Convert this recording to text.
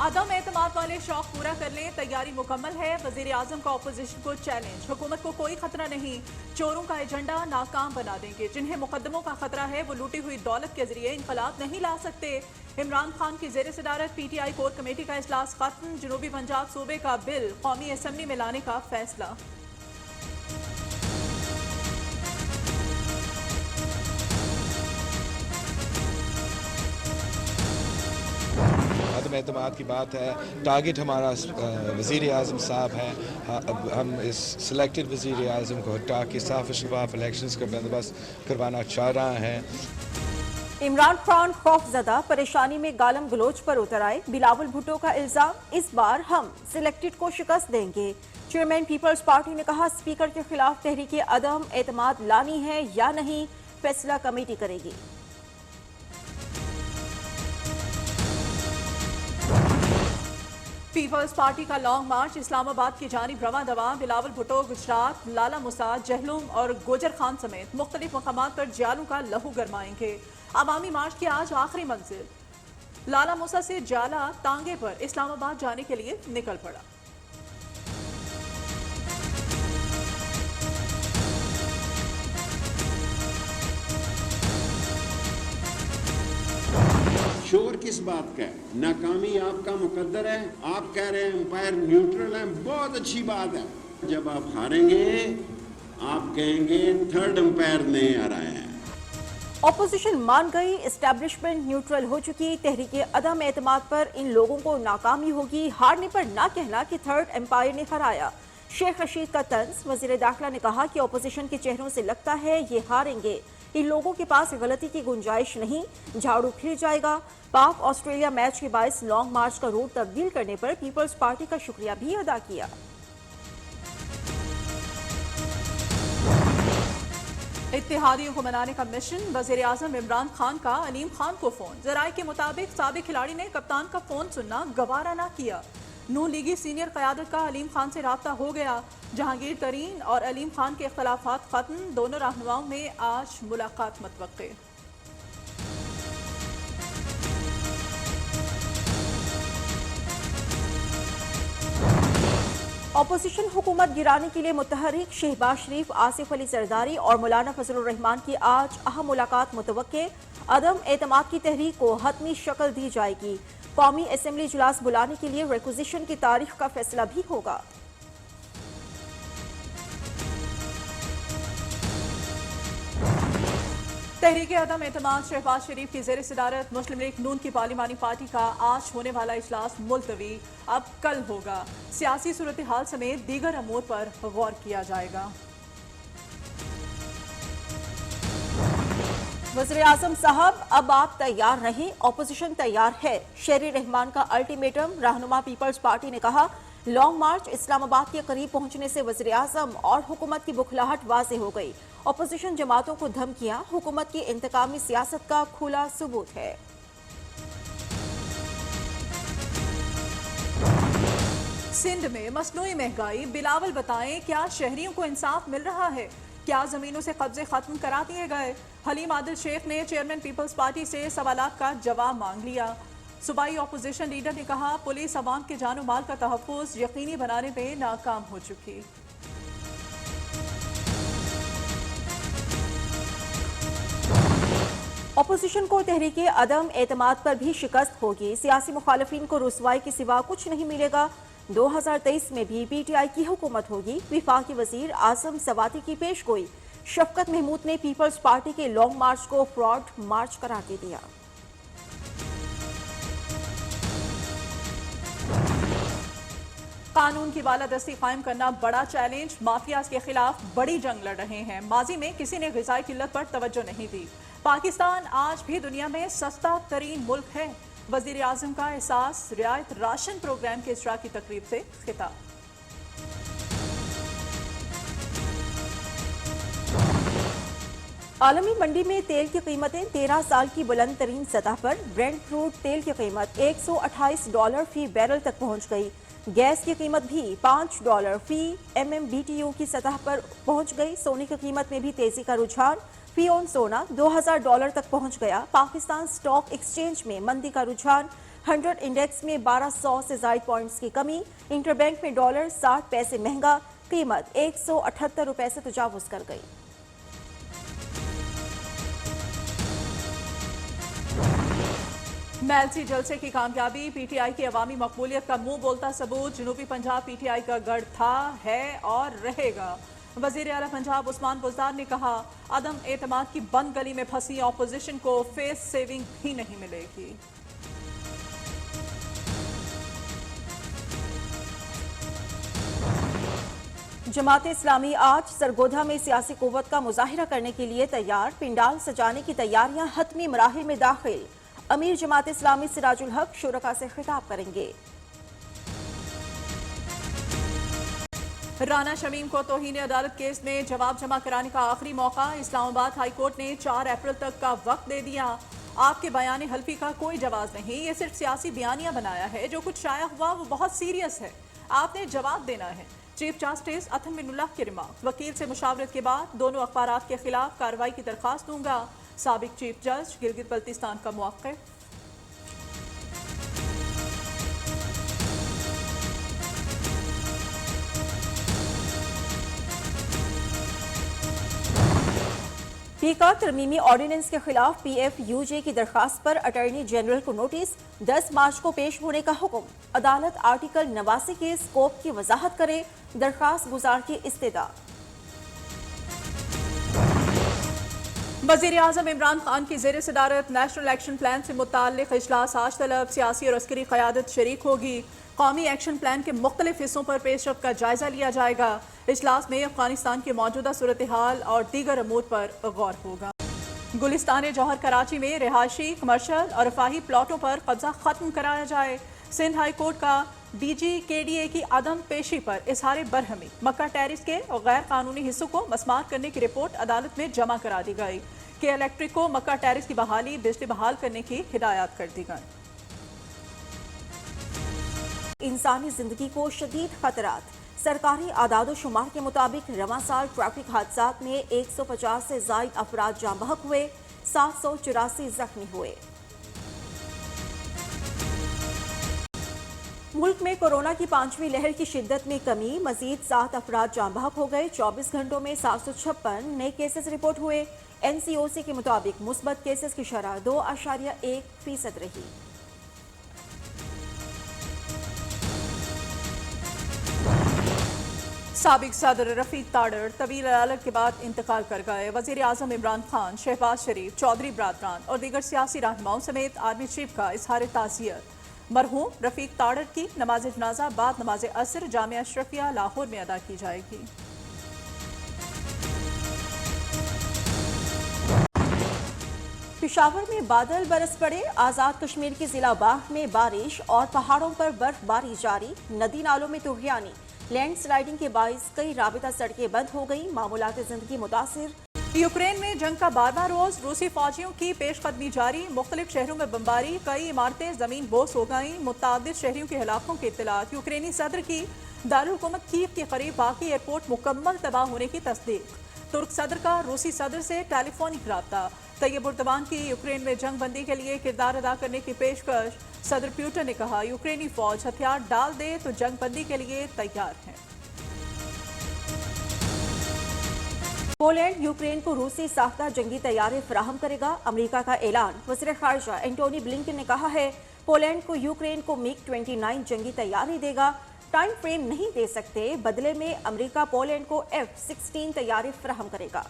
अदम एतमाद वाले शौक पूरा कर लें, तैयारी मुकम्मल है। वजीर आजम का अपोजिशन को चैलेंज, हुकूमत को कोई खतरा नहीं, चोरों का एजेंडा नाकाम बना देंगे। जिन्हें मुकदमों का खतरा है वो लूटी हुई दौलत के जरिए इनकलाब नहीं ला सकते। इमरान खान की जेर सदारत पीटीआई कोर कमेटी का इजलास खत्म, जनूबी पंजाब सूबे का बिल कौमी असम्बली में लाने का फैसला। अदम एतमाद की बात है, टारगेट हमारा वज़ीर आज़म साहब है। अब हम इस सिलेक्टेड वज़ीर आज़म को हटा के साफ शफाफ इलेक्शंस का बंदोबस्त करवाना चाह रहा है। इमरान खान खौफजदा परेशानी में गालम गलोच पर उतर आए। बिलावल भुट्टो का इल्जाम, इस बार हम सिलेक्टेड को शिकस्त देंगे। चेयरमैन पीपल्स पार्टी ने कहा, स्पीकर के खिलाफ तहरीक अदम एतमाद लानी है या नहीं, फैसला कमेटी करेगी। पीपल्स पार्टी का लॉन्ग मार्च इस्लामाबाद की जानिब रवां दवा। बिलावल भुट्टो गुजरात, लाला मुसा, जहलुम और गोजर खान समेत मुख्तलिफ मकामात पर जालू का लहू गरमाएंगे। अवामी मार्च की आज आखिरी मंजिल लाला मुसा से जाला तांगे पर इस्लामाबाद जाने के लिए निकल पड़ा। शोर किस बात का है? नाकामी आपका मुकद्दर है। आप कह रहे हैं एम्पायर न्यूट्रल है, बहुत अच्छी बात है। जब आप हारेंगे आप कहेंगे थर्ड एम्पायर ने हराया है। ऑपोजिशन मान गई, एस्टैब्लिशमेंट न्यूट्रल हो चुकी। तहरीक अदम एतमाद पर इन लोगों को नाकामी होगी, हारने पर ना कहना कि थर्ड एम्पायर ने हराया। शेख रशीद का तंज, वजीर दाखिला ने कहा कि ऑपोजिशन के चेहरों से लगता है ये हारेंगे। इन लोगों के पास गलती की गुंजाइश नहीं, झाड़ू फिर जाएगा। पाक ऑस्ट्रेलिया मैच के बायस लॉन्ग मार्च का रूट तब्दील करने पर पीपल्स पार्टी का शुक्रिया भी अदा किया। इत्तेहादियों को मनाने का मिशन, वजीर आजम इमरान खान का अलीम खान को फोन। जराये के मुताबिक साबिक खिलाड़ी ने कप्तान का फोन सुनना गवारा ना किया। नून लीगी सीनियर क़यादत का अलीम खान से राब्ता हो गया। जहांगीर तरीन और अलीम खान के इख्तलाफात खत्म, दोनों रहनुमाओं में आज मुलाकात मुतवक्के। ऑपोजिशन हुकूमत गिराने के लिए मुतहरिक, शहबाज शरीफ, आसिफ अली जरदारी और मौलाना फजलुर रहमान की आज अहम मुलाकात मुतवक्के। अदम एतमाद की तहरीक को हतमी शक्ल दी जाएगी। कौमी असेंबली इजलास बुलाने के लिए रिक्विजिशन की तारीख का फैसला भी होगा। तहरीक अदम एतमाद शहबाज शरीफ की जेर सदारत मुस्लिम लीग नून की पार्लिमानी पार्टी का आज होने वाला इजलास मुलतवी अब कल होगा। सियासी सूरत हाल समेत दीगर अमूर पर गौर किया जाएगा। वज़ीर आज़म साहब, अब आप तैयार रहें, ऑपोजिशन तैयार है। शेरी रहमान का अल्टीमेटम, रहनुमा पीपल्स पार्टी ने कहा, लॉन्ग मार्च इस्लामाबाद के करीब पहुंचने से वज़ीर आज़म और हुकूमत की बुखलाहट वाज़ेह हो गई। ऑपोजिशन जमातों को धमकियां हुकूमत की इंतकामी सियासत का खुला सबूत है। सिंध में मसनूई महंगाई, बिलावल बताएं क्या शहरियों को इंसाफ मिल रहा है? क्या जमीनों से कब्जे खत्म करा दिए गए? हलीम आदिल शेख ने चेयरमैन पीपल्स पार्टी से सवालात का जवाब मांग लिया। सूबाई अपोजिशन लीडर ने कहा, पुलिस अवाम के जानो माल का तहफ़्फ़ुज़ यकीनी बनाने में नाकाम हो चुकी। ऑपोजिशन को तहरीक अदम एतमाद पर भी शिकस्त होगी। सियासी मुखालफिन को रुसवाई के सिवा कुछ नहीं मिलेगा। 2023 में भी पीटीआई की हुकूमत होगी। विफाकी वजीर आजम सवाती की पेशगोई, शफकत महमूद ने पीपल्स पार्टी के लॉन्ग मार्च को फ्रॉड मार्च करार दे दिया। कानून की बालादस्ती कायम करना बड़ा चैलेंज, माफियाज के खिलाफ बड़ी जंग लड़ रहे हैं। माजी में किसी ने ग़िज़ाई किल्लत पर तवज्जो नहीं दी। पाकिस्तान आज भी दुनिया में सस्ता तरीन मुल्क है। वज़ीर आज़म का एहसास, रियायत राशन प्रोग्राम के इजरा की तकरीब से खिताब। आलमी मंडी में तेल की कीमतें 13 साल की बुलंद तरीन सतह पर। ब्रेंट क्रूड तेल की कीमत $128 फी बैरल तक पहुंच गई। गैस की कीमत भी $5 फी MMBTU की सतह पर पहुंच गई। सोने की कीमत में भी तेजी का रुझान, फी ऑन सोना $2000 तक पहुंच गया। पाकिस्तान स्टॉक एक्सचेंज में मंदी का रुझान, 100 इंडेक्स में 1200 से जायद पॉइंट्स की कमी। इंटरबैंक में डॉलर 60 पैसे महंगा, कीमत 178 रुपए से तजावुज कर गई। मैलसी जलसे की कामयाबी, पीटीआई की अवामी मकबूलियत का मुंह बोलता सबूत। जनूबी पंजाब पीटीआई का गढ़ था, है और रहेगा। वजीर आला पंजाब उस्मान बुज़दार ने कहा, अदम एतमाद की बंद गली में फंसी ऑपोजिशन को फेस सेविंग भी नहीं मिलेगी। जमात इस्लामी आज सरगोधा में सियासी कुव्वत का मुजाहिरा करने के लिए तैयार। पिंडाल सजाने की तैयारियां हतमी मराहिल में दाखिल। अमीर जमात इस्लामी सिराजुल हक शुरका से खिताब करेंगे। राना शमीम को तौहीन अदालत केस में जवाब जमा कराने का आखिरी मौका। इस्लामाबाद हाई कोर्ट ने 4 अप्रैल तक का वक्त दे दिया। आपके बयान हल्फी का कोई जवाब नहीं, ये सिर्फ सियासी बयानियां बनाया है। जो कुछ शाया हुआ वो बहुत सीरियस है, आपने जवाब देना है। चीफ जस्टिस अथन बिनुल्लाह के रिमार्क, वकील से मुशावरत के बाद दोनों अखबारात के खिलाफ कार्रवाई की दरखास्त दूंगा। साबिक चीफ जज गिलगित बल्तिस्तान का मुवक्किल। पीका तरमीमी ऑर्डिनेंस के खिलाफ PFUJ की दरखास्त पर अटॉर्नी जनरल को नोटिस, 10 मार्च को पेश होने का हुक्म। अदालत आर्टिकल 89 के स्कोप की वजाहत करे, दरखास्त गुजार की इस्तेदा। वज़ीर आज़म इमरान खान की ज़ेर सदारत नेशनल एक्शन प्लान से मुताल्लिक़ इजलास आज तलब, सियासी और अस्करी क़यादत शरीक होगी। कौमी एक्शन प्लान के मुख्तलिफ हिस्सों पर पेशरफ का जायजा लिया जाएगा। इजलास में अफगानिस्तान की मौजूदा सूरत हाल और दीगर अमूर पर गौर होगा। गुलिस्तान जौहर कराची में रिहायशी, कमर्शल और रफाही प्लाटों पर कब्जा खत्म कराया जाए। सिंध हाई कोर्ट का DG KDA की अदम पेशी पर इजहार बरहमी। मक्का टेरिस के गैर कानूनी हिस्सों को मस्मार करने की रिपोर्ट अदालत में जमा करा दी गई। के इलेक्ट्रिक को मक्का टेरिस की बहाली, बिजली बहाल करने की हिदायत कर दी गई। इंसानी जिंदगी को शदीद खतरात। सरकारी आदादो शुमार के मुताबिक रवां साल ट्रैफिक हादसात में 150 से जायद अफराद जाँ बहक हुए, 784 जख्मी हुए। मुल्क में कोरोना की 5वीं लहर की शिद्दत में कमी, मजीद 7 अफराद जाँ बहक हो गए। 24 घंटों में 756 नए केसेस रिपोर्ट हुए। NCOC के मुताबिक मुस्बत केसेस की शरह 2.1% रही। साबिक सदर रफीक ताड़र तवील अदालत के बाद इंतकाल कर गए। वज़ीर आज़म इमरान खान, शहबाज शरीफ, चौधरी बरादरान और दीगर सियासी रहनुमाओं समेत आर्मी चीफ का इजहार ताज़ियत। मरहूम रफीक ताड़र की नमाज जनाजा बाद नमाज असर जामिया अशरफिया लाहौर में अदा की जाएगी। पेशावर में बादल बरस पड़े। आज़ाद कश्मीर के जिला बाघ में बारिश और पहाड़ों पर बर्फबारी जारी। नदी नालों में तुग़यानी, लैंड स्लाइडिंग के बाइस कई राबिता सड़कें बंद हो गई। मामूलात जिंदगी मुतासिर। यूक्रेन में जंग का 12वां रोज, रूसी फौजियों की पेशकदमी जारी। मुख्तलिफ शहरों में बमबारी, कई इमारतें जमीन बोस हो गईं। मुतादिद शहरियों के हलाकों की इत्तलात। यूक्रेनी सदर की दारुल हुकूमत कीव के करीब बाकी एयरपोर्ट मुकम्मल तबाह होने की तस्दीक। तुर्क सदर का रूसी सदर से टेलीफोनिक राब्ता। तैयब उर्दवान की यूक्रेन में जंग बंदी के लिए किरदार अदा करने की पेशकश। सदर प्यूटन ने कहा, यूक्रेनी फौज हथियार डाल दे तो जंग बंदी के लिए तैयार है। पोलैंड यूक्रेन को रूसी साख्ता जंगी तैयारे फराहम करेगा। अमेरिका का ऐलान। वज़ीर ख़ारिजा एंटोनी ब्लिंकन ने कहा है, पोलैंड को यूक्रेन को MiG-29 जंगी तैयारी देगा। टाइम फ्रेम नहीं दे सकते, बदले में अमेरिका पोलैंड को F-16 तैयारी फराहम करेगा।